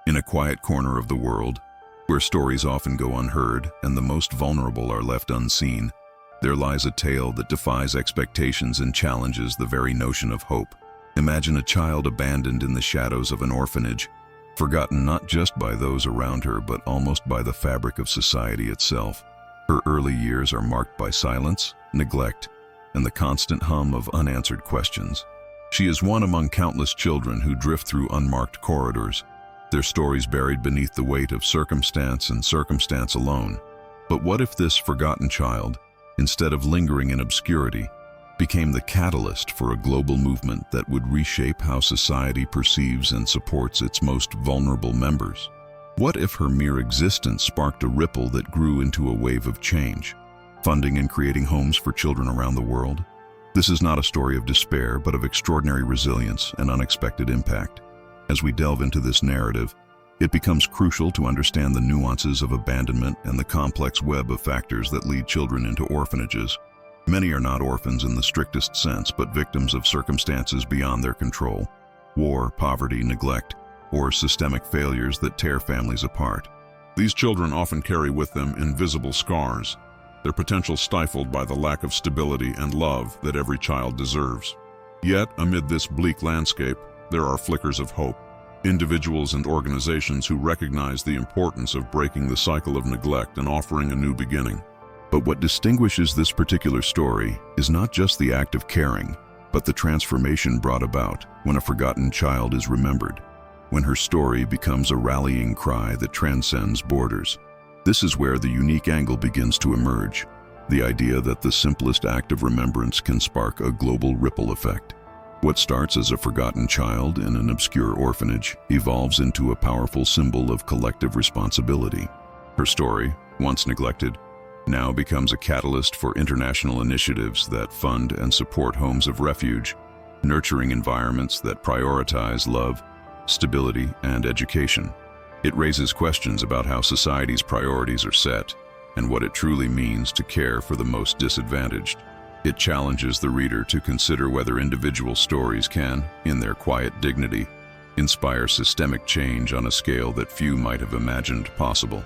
In a quiet corner of the world, where stories often go unheard and the most vulnerable are left unseen, there lies a tale that defies expectations and challenges the very notion of hope. Imagine a child abandoned in the shadows of an orphanage, forgotten not just by those around her but almost by the fabric of society itself. Her early years are marked by silence, neglect, and the constant hum of unanswered questions. She is one among countless children who drift through unmarked corridors, their stories buried beneath the weight of circumstance and circumstance alone. But what if this forgotten child, instead of lingering in obscurity, became the catalyst for a global movement that would reshape how society perceives and supports its most vulnerable members? What if her mere existence sparked a ripple that grew into a wave of change, funding and creating homes for children around the world? This is not a story of despair, but of extraordinary resilience and unexpected impact. As we delve into this narrative, it becomes crucial to understand the nuances of abandonment and the complex web of factors that lead children into orphanages. Many are not orphans in the strictest sense, but victims of circumstances beyond their control: war, poverty, neglect, or systemic failures that tear families apart. These children often carry with them invisible scars, their potential stifled by the lack of stability and love that every child deserves. Yet, amid this bleak landscape, there are flickers of hope. Individuals and organizations who recognize the importance of breaking the cycle of neglect and offering a new beginning. But what distinguishes this particular story is not just the act of caring, but the transformation brought about when a forgotten child is remembered, when her story becomes a rallying cry that transcends borders. This is where the unique angle begins to emerge, the idea that the simplest act of remembrance can spark a global ripple effect. What starts as a forgotten child in an obscure orphanage evolves into a powerful symbol of collective responsibility. Her story, once neglected, now becomes a catalyst for international initiatives that fund and support homes of refuge, nurturing environments that prioritize love, stability, and education. It raises questions about how society's priorities are set and what it truly means to care for the most disadvantaged. It challenges the reader to consider whether individual stories can, in their quiet dignity, inspire systemic change on a scale that few might have imagined possible.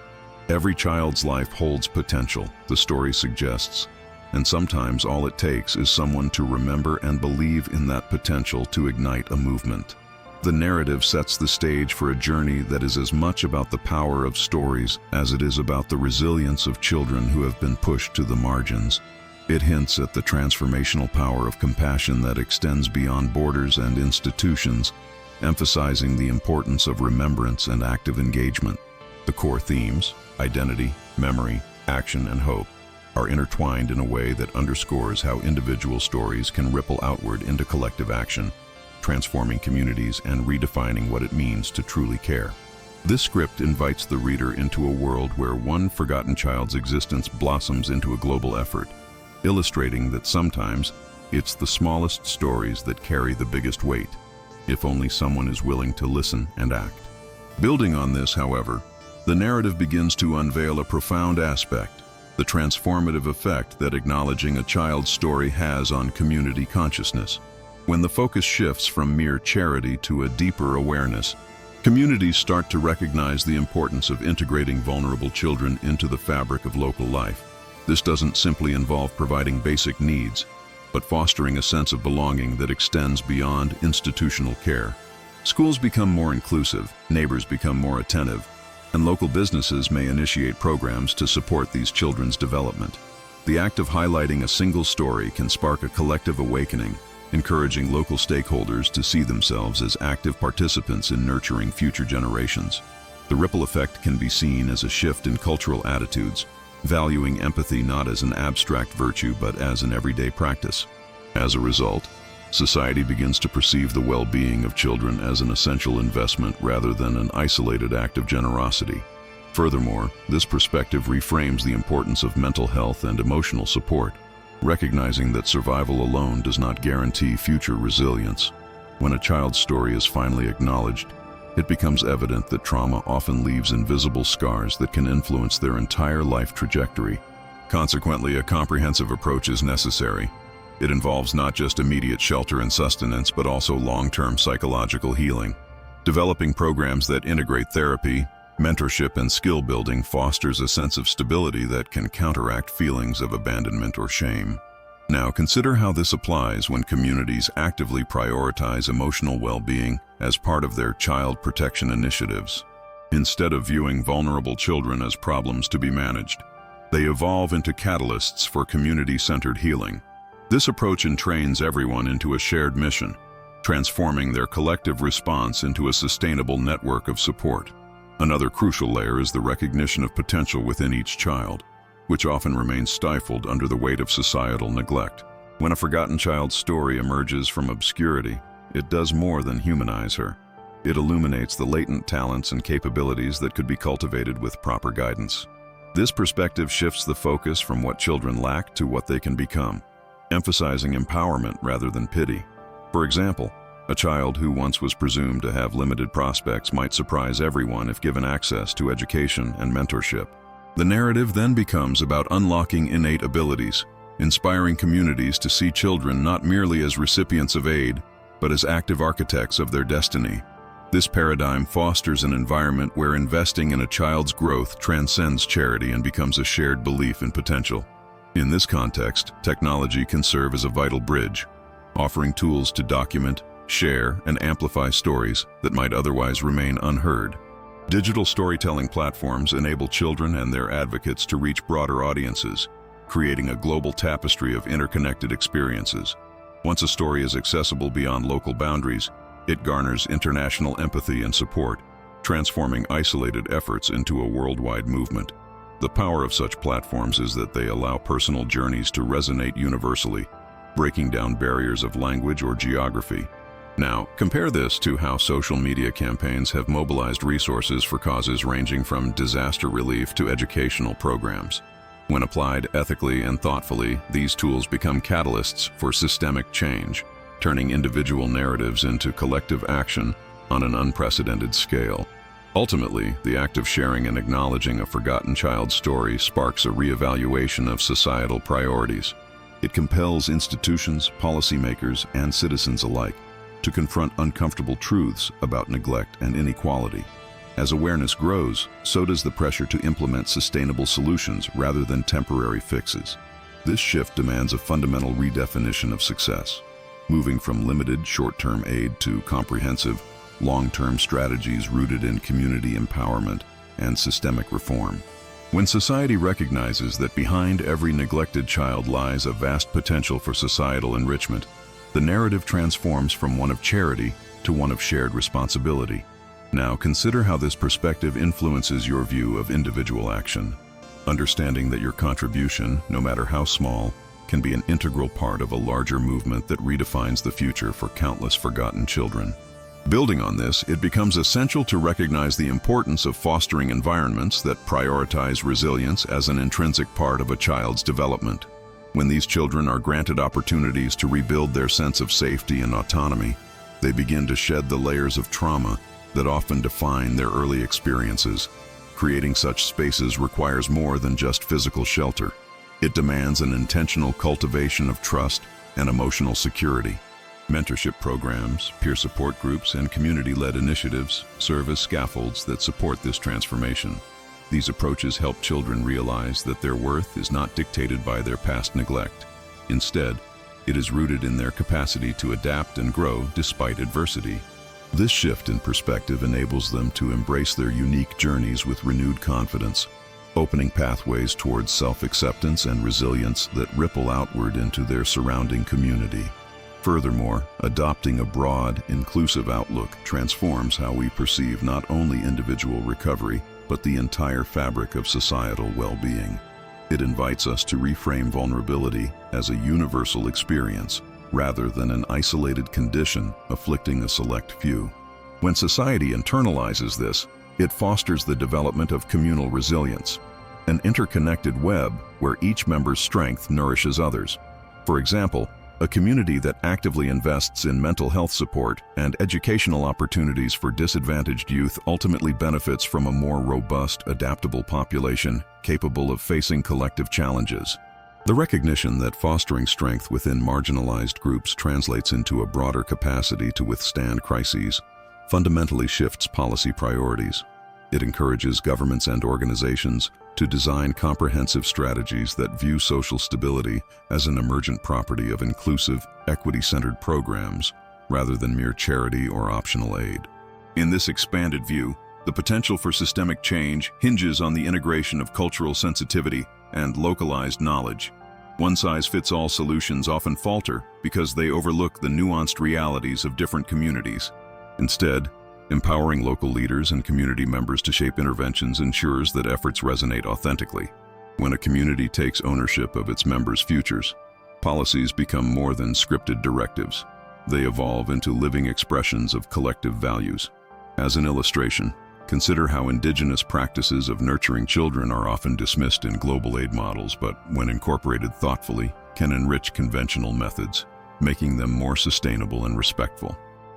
Every child's life holds potential, the story suggests, and sometimes all it takes is someone to remember and believe in that potential to ignite a movement. The narrative sets the stage for a journey that is as much about the power of stories as it is about the resilience of children who have been pushed to the margins. It hints at the transformational power of compassion that extends beyond borders and institutions, emphasizing the importance of remembrance and active engagement. The core themes, identity, memory, action, and hope, are intertwined in a way that underscores how individual stories can ripple outward into collective action, transforming communities and redefining what it means to truly care. This script invites the reader into a world where one forgotten child's existence blossoms into a global effort, illustrating that sometimes it's the smallest stories that carry the biggest weight, if only someone is willing to listen and act. Building on this, however, the narrative begins to unveil a profound aspect: the transformative effect that acknowledging a child's story has on community consciousness. When the focus shifts from mere charity to a deeper awareness, communities start to recognize the importance of integrating vulnerable children into the fabric of local life. This doesn't simply involve providing basic needs, but fostering a sense of belonging that extends beyond institutional care. Schools become more inclusive, neighbors become more attentive, and local businesses may initiate programs to support these children's development. The act of highlighting a single story can spark a collective awakening, encouraging local stakeholders to see themselves as active participants in nurturing future generations. The ripple effect can be seen as a shift in cultural attitudes, valuing empathy not as an abstract virtue but as an everyday practice. As a result, society begins to perceive the well-being of children as an essential investment rather than an isolated act of generosity. Furthermore, this perspective reframes the importance of mental health and emotional support, recognizing that survival alone does not guarantee future resilience. When a child's story is finally acknowledged, it becomes evident that trauma often leaves invisible scars that can influence their entire life trajectory. Consequently, a comprehensive approach is necessary. It involves not just immediate shelter and sustenance, but also long-term psychological healing. Developing programs that integrate therapy, mentorship, and skill building fosters a sense of stability that can counteract feelings of abandonment or shame. Now, consider how this applies when communities actively prioritize emotional well-being as part of their child protection initiatives. Instead of viewing vulnerable children as problems to be managed, they evolve into catalysts for community-centered healing. This approach entrains everyone into a shared mission, transforming their collective response into a sustainable network of support. Another crucial layer is the recognition of potential within each child, which often remains stifled under the weight of societal neglect. When a forgotten child's story emerges from obscurity, it does more than humanize her. It illuminates the latent talents and capabilities that could be cultivated with proper guidance. This perspective shifts the focus from what children lack to what they can become, emphasizing empowerment rather than pity. For example, a child who once was presumed to have limited prospects might surprise everyone if given access to education and mentorship. The narrative then becomes about unlocking innate abilities, inspiring communities to see children not merely as recipients of aid, but as active architects of their destiny. This paradigm fosters an environment where investing in a child's growth transcends charity and becomes a shared belief in potential. In this context, technology can serve as a vital bridge, offering tools to document, share, and amplify stories that might otherwise remain unheard. Digital storytelling platforms enable children and their advocates to reach broader audiences, creating a global tapestry of interconnected experiences. Once a story is accessible beyond local boundaries, it garners international empathy and support, transforming isolated efforts into a worldwide movement. The power of such platforms is that they allow personal journeys to resonate universally, breaking down barriers of language or geography. Now, compare this to how social media campaigns have mobilized resources for causes ranging from disaster relief to educational programs. When applied ethically and thoughtfully, these tools become catalysts for systemic change, turning individual narratives into collective action on an unprecedented scale. Ultimately, the act of sharing and acknowledging a forgotten child's story sparks a reevaluation of societal priorities. It compels institutions, policymakers, and citizens alike to confront uncomfortable truths about neglect and inequality. As awareness grows, so does the pressure to implement sustainable solutions rather than temporary fixes. This shift demands a fundamental redefinition of success, moving from limited short-term aid to comprehensive, long-term strategies rooted in community empowerment and systemic reform. When society recognizes that behind every neglected child lies a vast potential for societal enrichment, the narrative transforms from one of charity to one of shared responsibility. Now, consider how this perspective influences your view of individual action. Understanding that your contribution, no matter how small, can be an integral part of a larger movement that redefines the future for countless forgotten children. Building on this, it becomes essential to recognize the importance of fostering environments that prioritize resilience as an intrinsic part of a child's development. When these children are granted opportunities to rebuild their sense of safety and autonomy, they begin to shed the layers of trauma that often define their early experiences. Creating such spaces requires more than just physical shelter. It demands an intentional cultivation of trust and emotional security. Mentorship programs, peer support groups, and community-led initiatives serve as scaffolds that support this transformation. These approaches help children realize that their worth is not dictated by their past neglect. Instead, it is rooted in their capacity to adapt and grow despite adversity. This shift in perspective enables them to embrace their unique journeys with renewed confidence, opening pathways towards self-acceptance and resilience that ripple outward into their surrounding community. Furthermore, adopting a broad, inclusive outlook transforms how we perceive not only individual recovery, but the entire fabric of societal well-being. It invites us to reframe vulnerability as a universal experience, rather than an isolated condition afflicting a select few. When society internalizes this, it fosters the development of communal resilience, an interconnected web where each member's strength nourishes others. For example, a community that actively invests in mental health support and educational opportunities for disadvantaged youth ultimately benefits from a more robust, adaptable population capable of facing collective challenges. The recognition that fostering strength within marginalized groups translates into a broader capacity to withstand crises fundamentally shifts policy priorities. It encourages governments and organizations to design comprehensive strategies that view social stability as an emergent property of inclusive, equity-centered programs rather than mere charity or optional aid. In this expanded view, the potential for systemic change hinges on the integration of cultural sensitivity and localized knowledge. One-size-fits-all solutions often falter because they overlook the nuanced realities of different communities. Instead, empowering local leaders and community members to shape interventions ensures that efforts resonate authentically. When a community takes ownership of its members' futures, policies become more than scripted directives. They evolve into living expressions of collective values. As an illustration, consider how indigenous practices of nurturing children are often dismissed in global aid models, but when incorporated thoughtfully, can enrich conventional methods, making them more sustainable and respectful.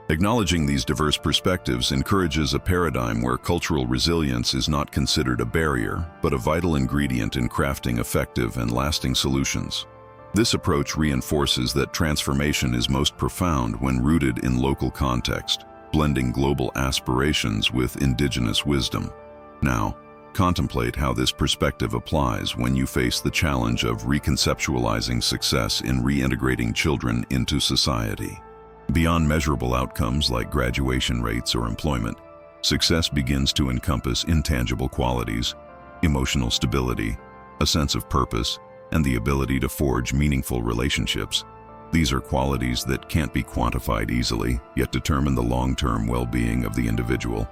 Acknowledging these diverse perspectives encourages a paradigm where cultural resilience is not considered a barrier, but a vital ingredient in crafting effective and lasting solutions. This approach reinforces that transformation is most profound when rooted in local context, blending global aspirations with indigenous wisdom. Now, contemplate how this perspective applies when you face the challenge of reconceptualizing success in reintegrating children into society. Beyond measurable outcomes like graduation rates or employment, success begins to encompass intangible qualities, emotional stability, a sense of purpose, and the ability to forge meaningful relationships. These are qualities that can't be quantified easily, yet determine the long-term well-being of the individual.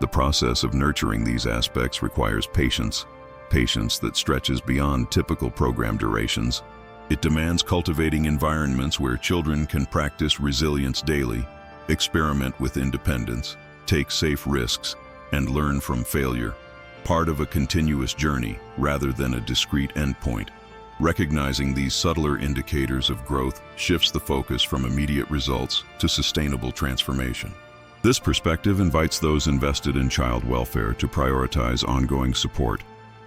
The process of nurturing these aspects requires patience that stretches beyond typical program durations. It demands cultivating environments where children can practice resilience daily, experiment with independence, take safe risks, and learn from failure, part of a continuous journey rather than a discrete endpoint. Recognizing these subtler indicators of growth shifts the focus from immediate results to sustainable transformation. This perspective invites those invested in child welfare to prioritize ongoing support,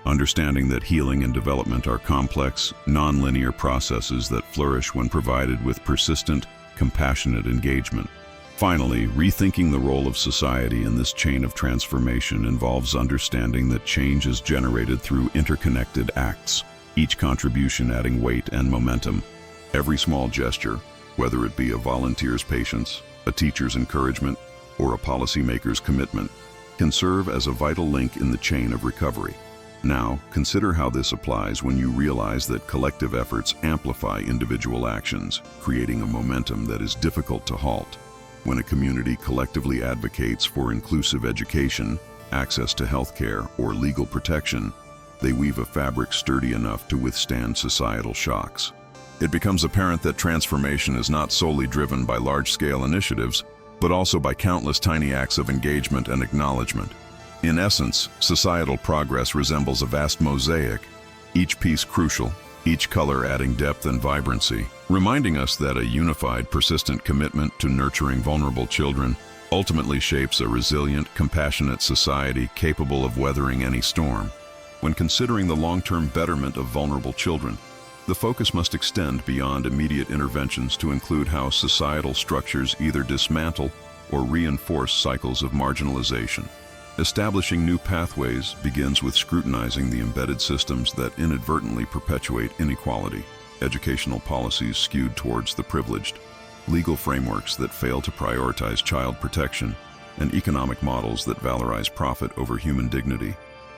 understanding that healing and development are complex, non-linear processes that flourish when provided with persistent, compassionate engagement. Finally, rethinking the role of society in this chain of transformation involves understanding that change is generated through interconnected acts, each contribution adding weight and momentum. Every small gesture, whether it be a volunteer's patience, a teacher's encouragement, or a policymaker's commitment, can serve as a vital link in the chain of recovery. Now, consider how this applies when you realize that collective efforts amplify individual actions, creating a momentum that is difficult to halt. When a community collectively advocates for inclusive education, access to healthcare, or legal protection, they weave a fabric sturdy enough to withstand societal shocks. It becomes apparent that transformation is not solely driven by large-scale initiatives, but also by countless tiny acts of engagement and acknowledgement. In essence, societal progress resembles a vast mosaic, each piece crucial, each color adding depth and vibrancy, reminding us that a unified, persistent commitment to nurturing vulnerable children ultimately shapes a resilient, compassionate society capable of weathering any storm. When considering the long-term betterment of vulnerable children, the focus must extend beyond immediate interventions to include how societal structures either dismantle or reinforce cycles of marginalization. Establishing new pathways begins with scrutinizing the embedded systems that inadvertently perpetuate inequality, educational policies skewed towards the privileged, legal frameworks that fail to prioritize child protection, and economic models that valorize profit over human dignity.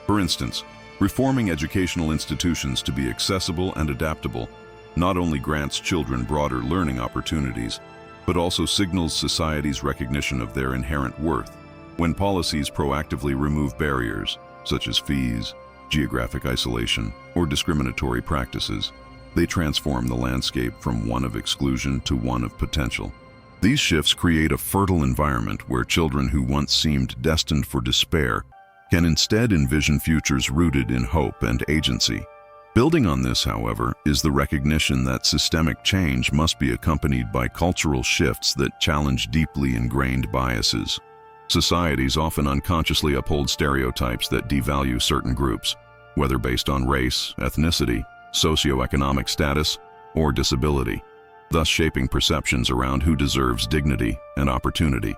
For instance, reforming educational institutions to be accessible and adaptable not only grants children broader learning opportunities, but also signals society's recognition of their inherent worth. When policies proactively remove barriers, such as fees, geographic isolation, or discriminatory practices, they transform the landscape from one of exclusion to one of potential. These shifts create a fertile environment where children who once seemed destined for despair can instead envision futures rooted in hope and agency. Building on this, however, is the recognition that systemic change must be accompanied by cultural shifts that challenge deeply ingrained biases. Societies often unconsciously uphold stereotypes that devalue certain groups, whether based on race, ethnicity, socioeconomic status, or disability, thus shaping perceptions around who deserves dignity and opportunity.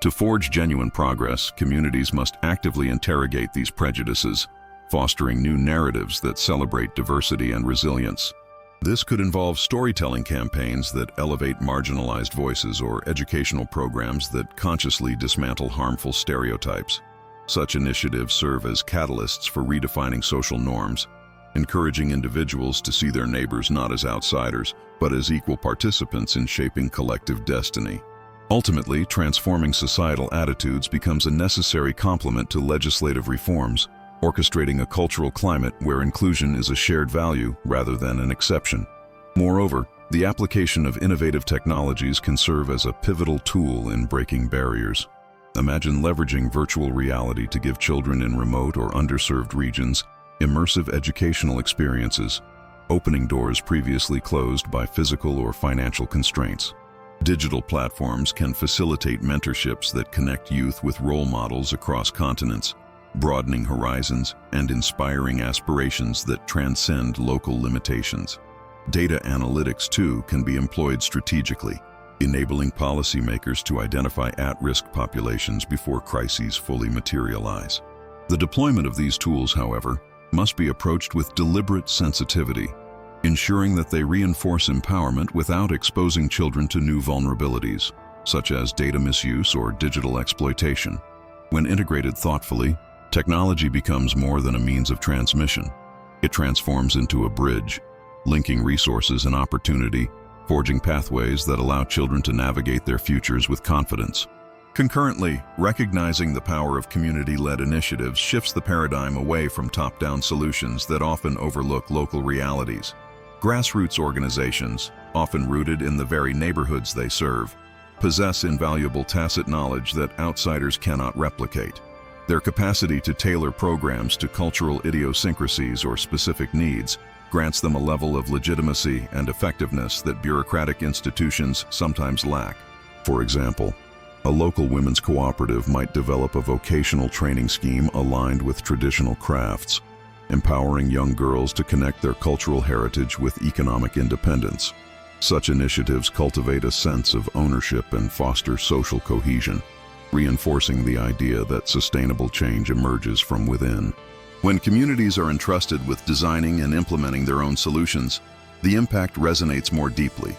To forge genuine progress, communities must actively interrogate these prejudices, fostering new narratives that celebrate diversity and resilience. This could involve storytelling campaigns that elevate marginalized voices or educational programs that consciously dismantle harmful stereotypes. Such initiatives serve as catalysts for redefining social norms, encouraging individuals to see their neighbors not as outsiders, but as equal participants in shaping collective destiny. Ultimately, transforming societal attitudes becomes a necessary complement to legislative reforms, orchestrating a cultural climate where inclusion is a shared value rather than an exception. Moreover, the application of innovative technologies can serve as a pivotal tool in breaking barriers. Imagine leveraging virtual reality to give children in remote or underserved regions immersive educational experiences, opening doors previously closed by physical or financial constraints. Digital platforms can facilitate mentorships that connect youth with role models across continents, broadening horizons and inspiring aspirations that transcend local limitations. Data analytics, too, can be employed strategically, enabling policymakers to identify at-risk populations before crises fully materialize. The deployment of these tools, however, must be approached with deliberate sensitivity, ensuring that they reinforce empowerment without exposing children to new vulnerabilities, such as data misuse or digital exploitation. When integrated thoughtfully, technology becomes more than a means of transmission. It transforms into a bridge, linking resources and opportunity, forging pathways that allow children to navigate their futures with confidence. Concurrently, recognizing the power of community-led initiatives shifts the paradigm away from top-down solutions that often overlook local realities. Grassroots organizations, often rooted in the very neighborhoods they serve, possess invaluable tacit knowledge that outsiders cannot replicate. Their capacity to tailor programs to cultural idiosyncrasies or specific needs grants them a level of legitimacy and effectiveness that bureaucratic institutions sometimes lack. For example, a local women's cooperative might develop a vocational training scheme aligned with traditional crafts, empowering young girls to connect their cultural heritage with economic independence. Such initiatives cultivate a sense of ownership and foster social cohesion, reinforcing the idea that sustainable change emerges from within. When communities are entrusted with designing and implementing their own solutions, the impact resonates more deeply,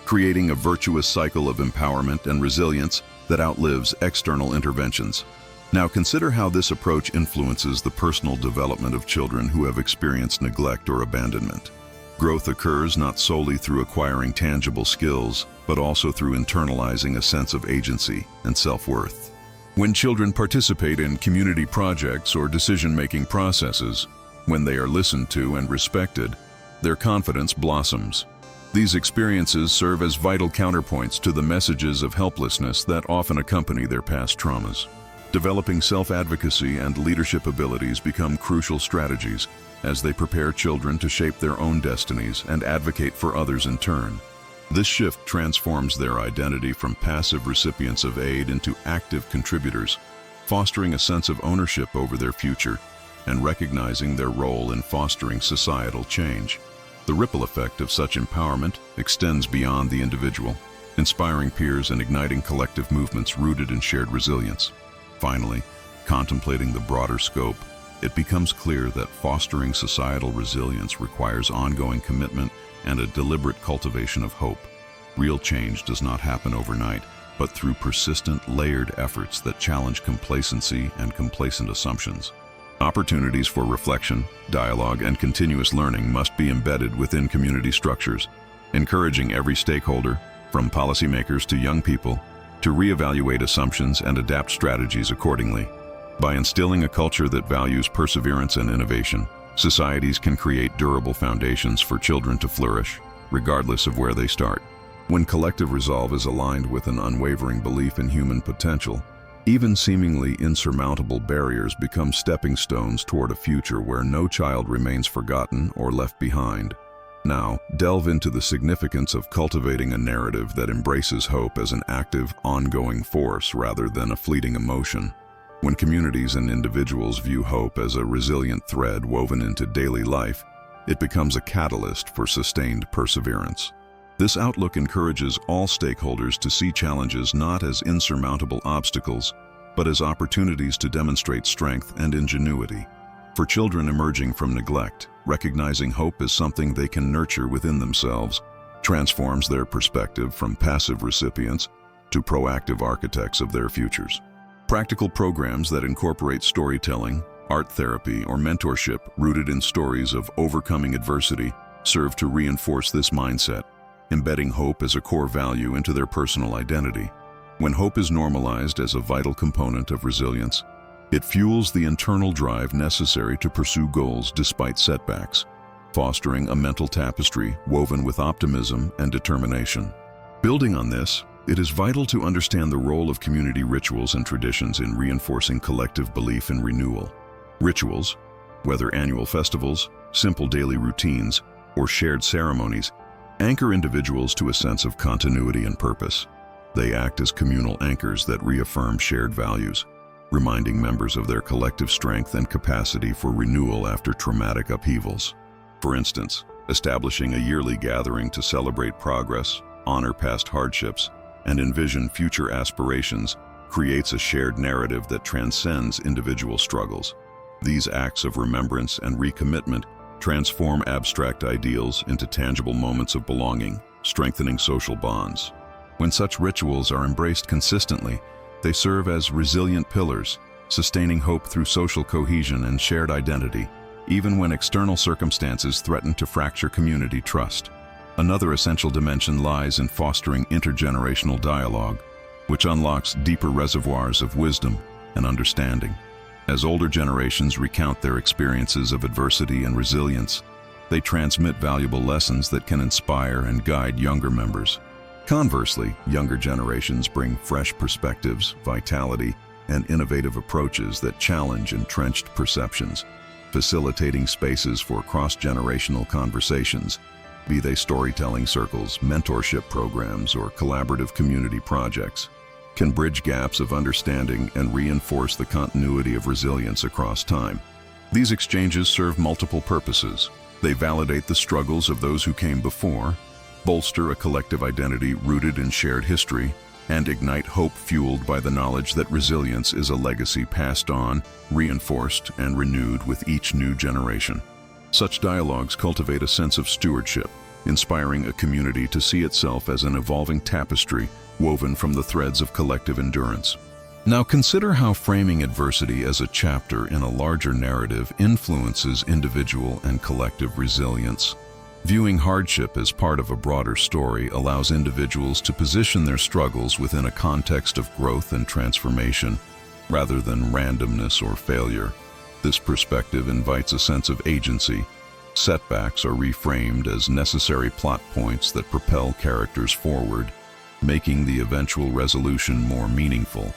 creating a virtuous cycle of empowerment and resilience that outlives external interventions. Now consider how this approach influences the personal development of children who have experienced neglect or abandonment. Growth occurs not solely through acquiring tangible skills, but also through internalizing a sense of agency and self-worth. When children participate in community projects or decision-making processes, when they are listened to and respected, their confidence blossoms. These experiences serve as vital counterpoints to the messages of helplessness that often accompany their past traumas. Developing self-advocacy and leadership abilities become crucial strategies as they prepare children to shape their own destinies and advocate for others in turn. This shift transforms their identity from passive recipients of aid into active contributors, fostering a sense of ownership over their future and recognizing their role in fostering societal change. The ripple effect of such empowerment extends beyond the individual, inspiring peers and igniting collective movements rooted in shared resilience. Finally, contemplating the broader scope, it becomes clear that fostering societal resilience requires ongoing commitment and a deliberate cultivation of hope. Real change does not happen overnight, but through persistent, layered efforts that challenge complacency and complacent assumptions. Opportunities for reflection, dialogue, and continuous learning must be embedded within community structures, encouraging every stakeholder, from policymakers to young people, to reevaluate assumptions and adapt strategies accordingly. By instilling a culture that values perseverance and innovation, societies can create durable foundations for children to flourish, regardless of where they start. When collective resolve is aligned with an unwavering belief in human potential, even seemingly insurmountable barriers become stepping stones toward a future where no child remains forgotten or left behind. Now, delve into the significance of cultivating a narrative that embraces hope as an active, ongoing force rather than a fleeting emotion. When communities and individuals view hope as a resilient thread woven into daily life, it becomes a catalyst for sustained perseverance. This outlook encourages all stakeholders to see challenges not as insurmountable obstacles, but as opportunities to demonstrate strength and ingenuity. For children emerging from neglect, recognizing hope as something they can nurture within themselves transforms their perspective from passive recipients to proactive architects of their futures. Practical programs that incorporate storytelling, art therapy, or mentorship rooted in stories of overcoming adversity serve to reinforce this mindset, embedding hope as a core value into their personal identity. When hope is normalized as a vital component of resilience, it fuels the internal drive necessary to pursue goals despite setbacks, fostering a mental tapestry woven with optimism and determination. Building on this, it is vital to understand the role of community rituals and traditions in reinforcing collective belief in renewal. Rituals, whether annual festivals, simple daily routines, or shared ceremonies, anchor individuals to a sense of continuity and purpose. They act as communal anchors that reaffirm shared values, reminding members of their collective strength and capacity for renewal after traumatic upheavals. For instance, establishing a yearly gathering to celebrate progress, honor past hardships, and envision future aspirations creates a shared narrative that transcends individual struggles. These acts of remembrance and recommitment transform abstract ideals into tangible moments of belonging, strengthening social bonds. When such rituals are embraced consistently, they serve as resilient pillars, sustaining hope through social cohesion and shared identity, even when external circumstances threaten to fracture community trust. Another essential dimension lies in fostering intergenerational dialogue, which unlocks deeper reservoirs of wisdom and understanding. As older generations recount their experiences of adversity and resilience, they transmit valuable lessons that can inspire and guide younger members. Conversely, younger generations bring fresh perspectives, vitality, and innovative approaches that challenge entrenched perceptions, facilitating spaces for cross-generational conversations, be they storytelling circles, mentorship programs, or collaborative community projects, can bridge gaps of understanding and reinforce the continuity of resilience across time. These exchanges serve multiple purposes. They validate the struggles of those who came before, bolster a collective identity rooted in shared history, and ignite hope fueled by the knowledge that resilience is a legacy passed on, reinforced, and renewed with each new generation. Such dialogues cultivate a sense of stewardship, inspiring a community to see itself as an evolving tapestry woven from the threads of collective endurance. Now consider how framing adversity as a chapter in a larger narrative influences individual and collective resilience. Viewing hardship as part of a broader story allows individuals to position their struggles within a context of growth and transformation, rather than randomness or failure. This perspective invites a sense of agency. Setbacks are reframed as necessary plot points that propel characters forward, making the eventual resolution more meaningful.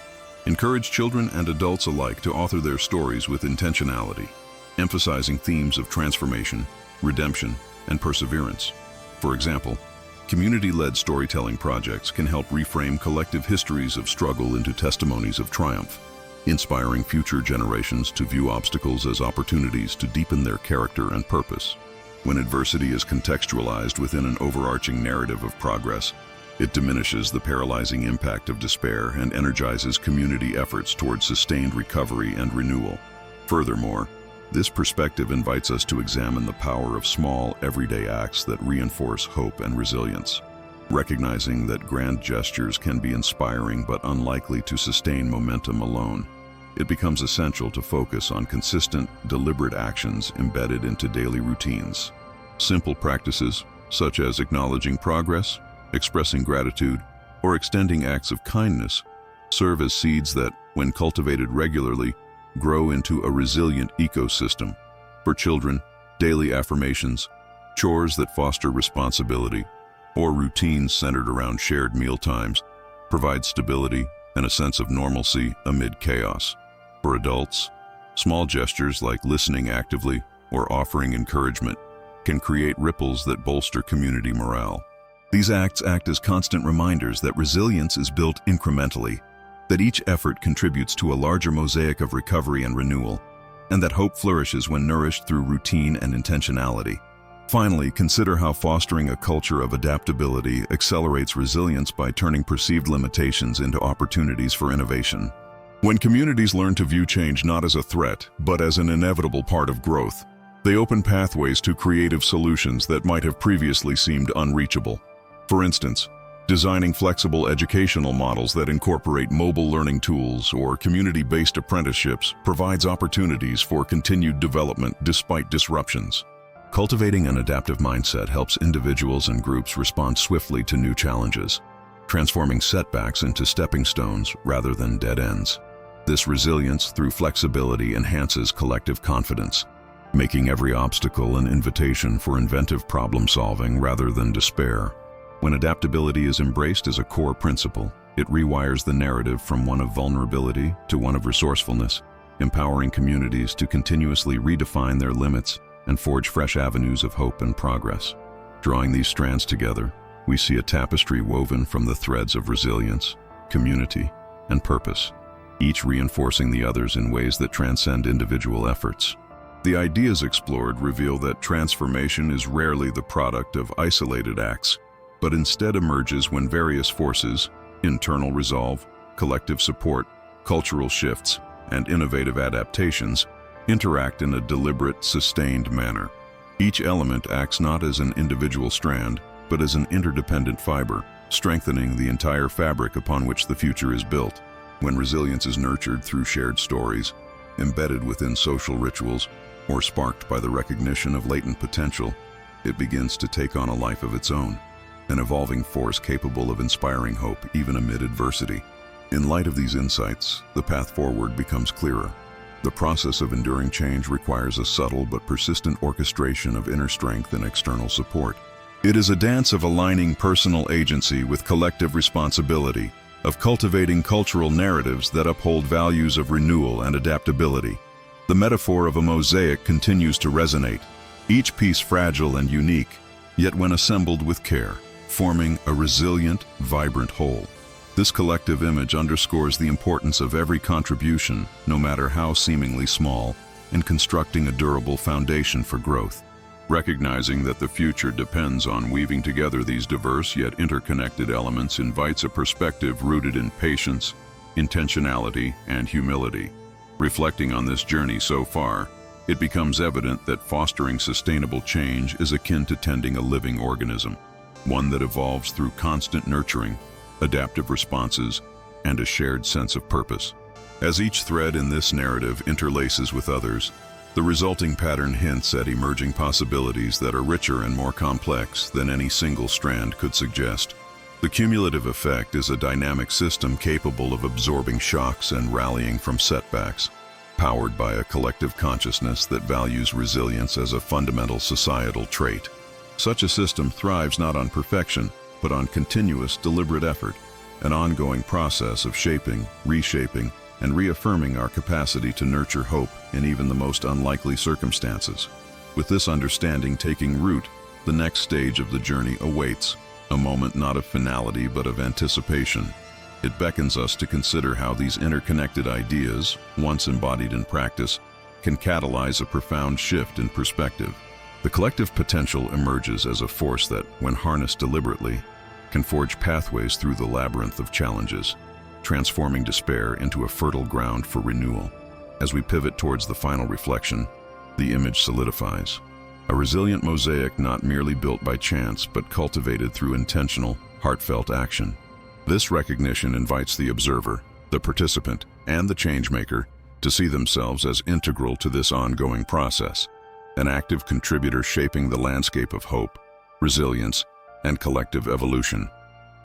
Encourage children and adults alike to author their stories with intentionality, emphasizing themes of transformation, redemption, and perseverance. For example, community-led storytelling projects can help reframe collective histories of struggle into testimonies of triumph, inspiring future generations to view obstacles as opportunities to deepen their character and purpose. When adversity is contextualized within an overarching narrative of progress, it diminishes the paralyzing impact of despair and energizes community efforts towards sustained recovery and renewal. Furthermore, this perspective invites us to examine the power of small, everyday acts that reinforce hope and resilience. Recognizing that grand gestures can be inspiring but unlikely to sustain momentum alone, it becomes essential to focus on consistent, deliberate actions embedded into daily routines. Simple practices, such as acknowledging progress, expressing gratitude, or extending acts of kindness, serve as seeds that, when cultivated regularly, grow into a resilient ecosystem. For children, daily affirmations, chores that foster responsibility, or routines centered around shared mealtimes provide stability and a sense of normalcy amid chaos. For adults, small gestures like listening actively or offering encouragement can create ripples that bolster community morale. These acts act as constant reminders that resilience is built incrementally, that each effort contributes to a larger mosaic of recovery and renewal, and that hope flourishes when nourished through routine and intentionality. Finally, consider how fostering a culture of adaptability accelerates resilience by turning perceived limitations into opportunities for innovation. When communities learn to view change not as a threat, but as an inevitable part of growth, they open pathways to creative solutions that might have previously seemed unreachable. For instance, designing flexible educational models that incorporate mobile learning tools or community-based apprenticeships provides opportunities for continued development despite disruptions. Cultivating an adaptive mindset helps individuals and groups respond swiftly to new challenges, transforming setbacks into stepping stones rather than dead ends. This resilience through flexibility enhances collective confidence, making every obstacle an invitation for inventive problem-solving rather than despair. When adaptability is embraced as a core principle, it rewires the narrative from one of vulnerability to one of resourcefulness, empowering communities to continuously redefine their limits and forge fresh avenues of hope and progress. Drawing these strands together, we see a tapestry woven from the threads of resilience, community, and purpose, each reinforcing the others in ways that transcend individual efforts. The ideas explored reveal that transformation is rarely the product of isolated acts, but instead emerges when various forces, internal resolve, collective support, cultural shifts, and innovative adaptations, interact in a deliberate, sustained manner. Each element acts not as an individual strand, but as an interdependent fiber, strengthening the entire fabric upon which the future is built. When resilience is nurtured through shared stories, embedded within social rituals, or sparked by the recognition of latent potential, it begins to take on a life of its own, an evolving force capable of inspiring hope even amid adversity. In light of these insights, the path forward becomes clearer. The process of enduring change requires a subtle but persistent orchestration of inner strength and external support. It is a dance of aligning personal agency with collective responsibility, of cultivating cultural narratives that uphold values of renewal and adaptability. The metaphor of a mosaic continues to resonate, each piece fragile and unique, yet when assembled with care, forming a resilient, vibrant whole. This collective image underscores the importance of every contribution, no matter how seemingly small, in constructing a durable foundation for growth. Recognizing that the future depends on weaving together these diverse yet interconnected elements invites a perspective rooted in patience, intentionality, and humility. Reflecting on this journey so far, it becomes evident that fostering sustainable change is akin to tending a living organism, one that evolves through constant nurturing, adaptive responses, and a shared sense of purpose. As each thread in this narrative interlaces with others, the resulting pattern hints at emerging possibilities that are richer and more complex than any single strand could suggest. The cumulative effect is a dynamic system capable of absorbing shocks and rallying from setbacks, powered by a collective consciousness that values resilience as a fundamental societal trait. Such a system thrives not on perfection, but on continuous, deliberate effort, an ongoing process of shaping, reshaping, and reaffirming our capacity to nurture hope in even the most unlikely circumstances. With this understanding taking root, the next stage of the journey awaits, a moment not of finality but of anticipation. It beckons us to consider how these interconnected ideas, once embodied in practice, can catalyze a profound shift in perspective. The collective potential emerges as a force that, when harnessed deliberately, can forge pathways through the labyrinth of challenges, transforming despair into a fertile ground for renewal. As we pivot towards the final reflection, the image solidifies. A resilient mosaic not merely built by chance, but cultivated through intentional, heartfelt action. This recognition invites the observer, the participant, and the changemaker to see themselves as integral to this ongoing process, an active contributor shaping the landscape of hope, resilience, and collective evolution.